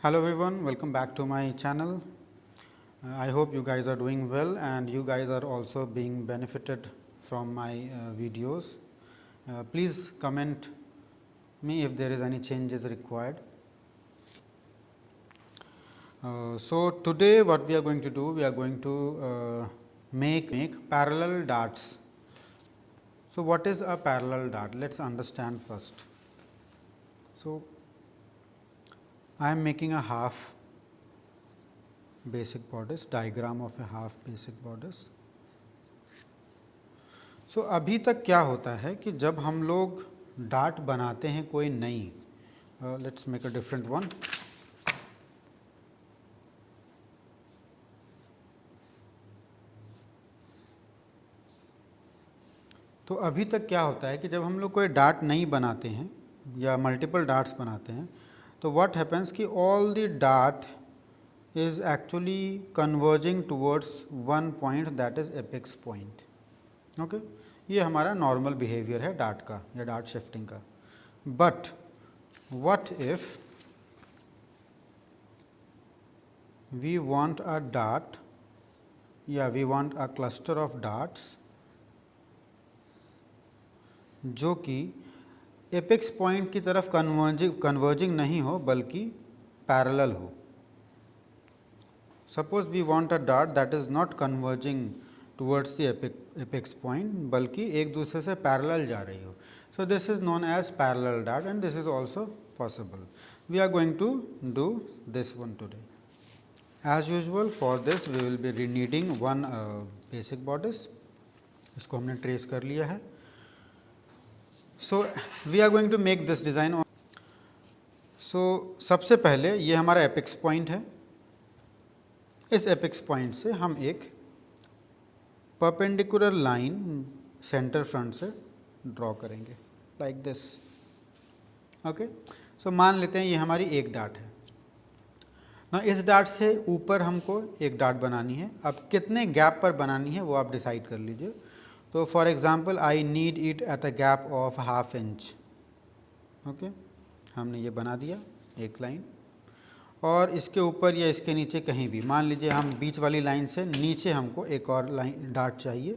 Hello everyone, welcome back to my channel. I hope you guys are doing well and you guys are also being benefited from my videos. Please comment me if there is any changes required. So today what we are going to do, we are going to make parallel darts. So what is a parallel dart? Let's understand first. So I am making a half basic bodice, diagram of a half basic bodice. सो अभी तक क्या होता है कि जब हम लोग dart बनाते हैं कोई नई, let's make a different one. तो अभी तक क्या होता है कि जब हम लोग कोई डार्ट नहीं बनाते हैं या मल्टीपल डार्ट्स बनाते हैं तो व्हाट हैपेंस कि all the dart is actually converging towards one point, that is apex point. Okay, ये हमारा नॉर्मल बिहेवियर है डार्ट का या डार्ट शिफ्टिंग का. But what if we want a dart या we want a cluster of darts जो कि apex point की तरफ कन्वर्जिंग नहीं हो बल्कि पैरेलल हो. Suppose we want a dart that is not converging towards the apex point बल्कि एक दूसरे से पैरेलल जा रही हो. So this is known as parallel dart and this is also possible. We are going to do this one today. As usual for this we will be needing one basic bodice. इसको हमने trace कर लिया है. So we are going to make this design. सो सबसे पहले ये हमारा apex point है. इस एपेक्स पॉइंट से हम एक परपेंडिकुलर लाइन सेंटर फ्रंट से ड्रॉ करेंगे लाइक दिस. ओके, सो मान लेते हैं ये हमारी एक डार्ट है ना. इस डार्ट से ऊपर हमको एक डार्ट बनानी है. अब कितने गैप पर बनानी है वो आप डिसाइड कर लीजिए. तो for example I need it at a gap of half inch. Okay, हमने ये बना दिया एक लाइन. और इसके ऊपर या इसके नीचे कहीं भी, मान लीजिए हम बीच वाली लाइन से नीचे हमको एक और लाइन डार्ट चाहिए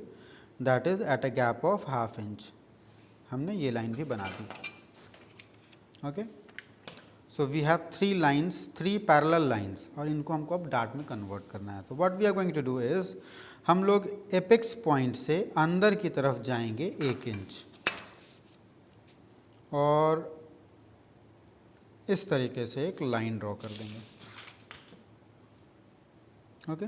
that is at a gap of half inch. हमने ये लाइन भी बना दी. Okay, so we have three lines, three parallel lines और इनको हमको अब डार्ट में कन्वर्ट करना है. तो what we are going to do is हम लोग एपेक्स पॉइंट से अंदर की तरफ जाएंगे 1 इंच और इस तरीके से एक लाइन ड्रॉ कर देंगे. ओके,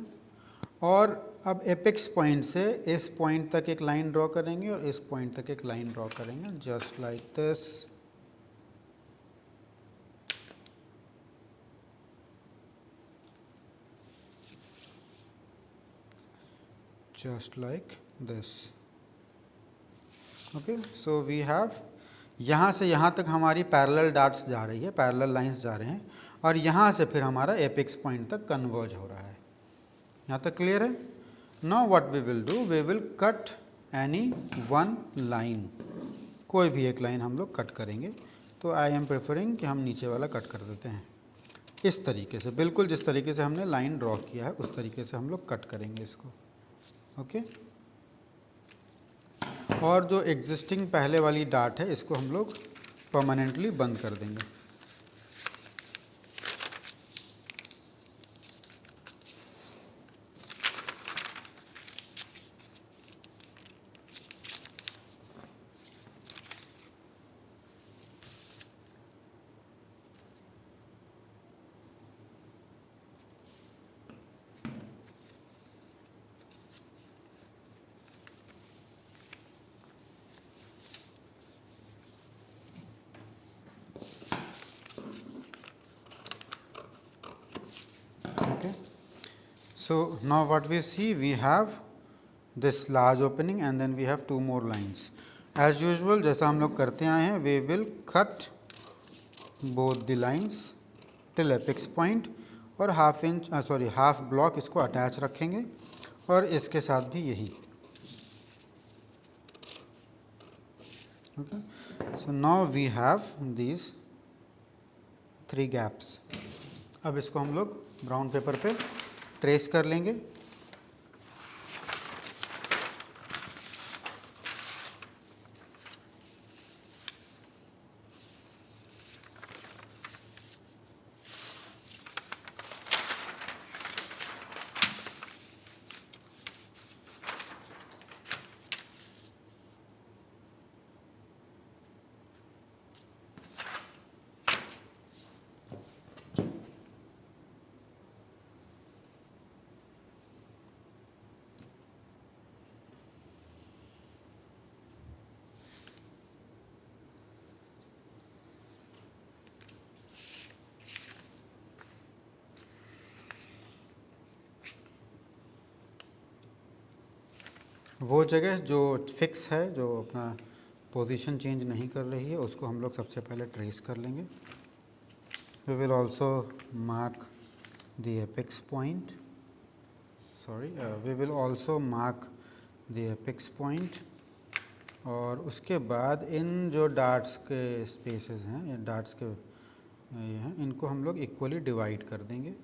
और अब एपेक्स पॉइंट से इस पॉइंट तक एक लाइन ड्रॉ करेंगे और इस पॉइंट तक एक लाइन ड्रॉ करेंगे just like this. just like this. okay, so we have यहाँ से यहाँ तक हमारी पैरेलल डार्ट्स जा रही है, पैरेलल लाइंस जा रहे हैं और यहाँ से फिर हमारा एपेक्स पॉइंट तक कन्वर्ज हो रहा है. यहाँ तक क्लियर है. Now what we will do, we will cut any one line. कोई भी एक लाइन हम लोग कट करेंगे. तो आई एम प्रेफरिंग कि हम नीचे वाला कट कर देते हैं इस तरीके से. बिल्कुल जिस तरीके से हमने लाइन ड्रॉ किया है उस तरीके से हम लोग कट करेंगे इसको. ओके, और जो एग्जिस्टिंग पहले वाली डार्ट है इसको हम लोग परमानेंटली बंद कर देंगे. Okay, so now what we see, we have this large opening and then we have two more lines. As usual जैसा हम लोग करते आए हैं, we will cut both the lines till apex point और हाफ ब्लॉक इसको attach रखेंगे और इसके साथ भी यही. Okay, so now we have these 3 gaps. अब इसको हम लोग ब्राउन पेपर पे ट्रेस कर लेंगे। वो जगह जो फिक्स है, जो अपना पोजीशन चेंज नहीं कर रही है, उसको हम लोग सबसे पहले ट्रेस कर लेंगे। We will also mark the apex point, we will also mark the apex point. और उसके बाद इन जो डार्ट्स के स्पेसेस हैं, या डार्ट्स के ये हैं, इनको हम लोग इक्वली डिवाइड कर देंगे।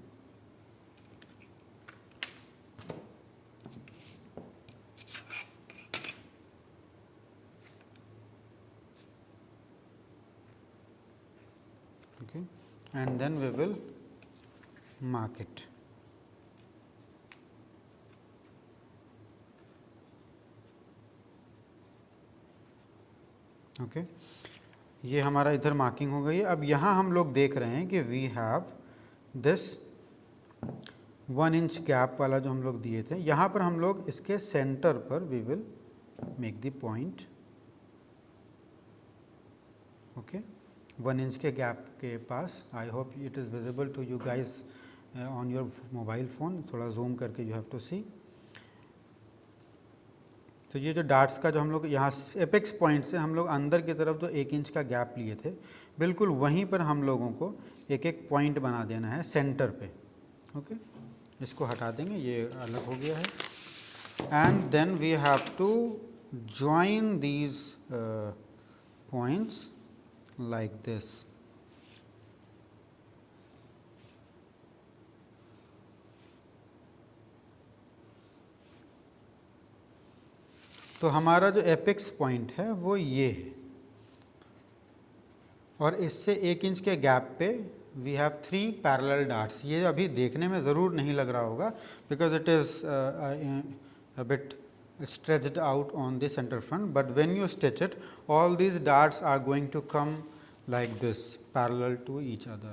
Okay, and then we will mark it. Okay, ये हमारा इधर मार्किंग हो गई है। अब यहाँ हम लोग देख रहे हैं कि we have this 1 inch gap वाला जो हम लोग दिए थे, यहाँ पर हम लोग इसके सेंटर पर we will make the point. Okay, 1 inch के गैप के पास। I hope it is visible to you guys on your mobile phone. थोड़ा जूम करके यू हैव टू सी। तो ये जो डार्ट्स का जो हम लोग यहाँ एपेक्स पॉइंट से हम लोग अंदर की तरफ जो 1 इंच का गैप लिए थे, बिल्कुल वहीं पर हम लोगों को एक एक पॉइंट बना देना है सेंटर पे। ओके, इसको हटा देंगे, ये अलग हो गया है। And then we have to join these points like this. तो हमारा जो एपेक्स पॉइंट है वो ये है, और इससे 1 इंच के गैप पे वी हैव 3 पैरेलल डार्ट्स। ये अभी देखने में ज़रूर नहीं लग रहा होगा, because it is a bit stretched out on the center front, but when you stitch it, all these darts are going to come like this, parallel to each other.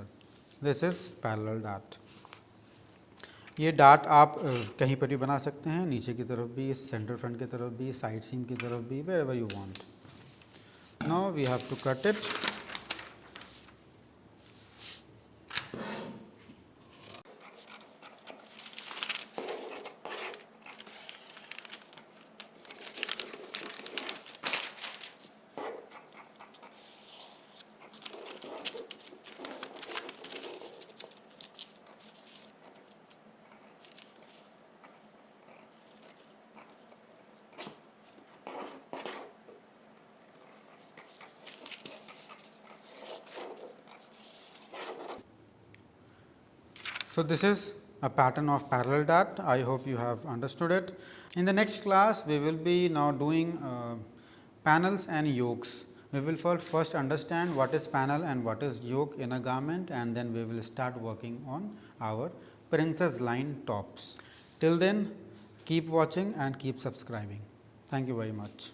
This is parallel dart. ये dart आप कहीं पर भी बना सकते हैं, नीचे की तरफ भी, सेंटर फ्रंट की तरफ भी, साइड सीम की तरफ भी, wherever you want. Now we have to cut it. So this is a pattern of parallel dart. I hope you have understood it. In the next class, we will be now doing panels and yokes. We will first understand what is panel and what is yoke in a garment, and then we will start working on our princess line tops. Till then, keep watching and keep subscribing. Thank you very much.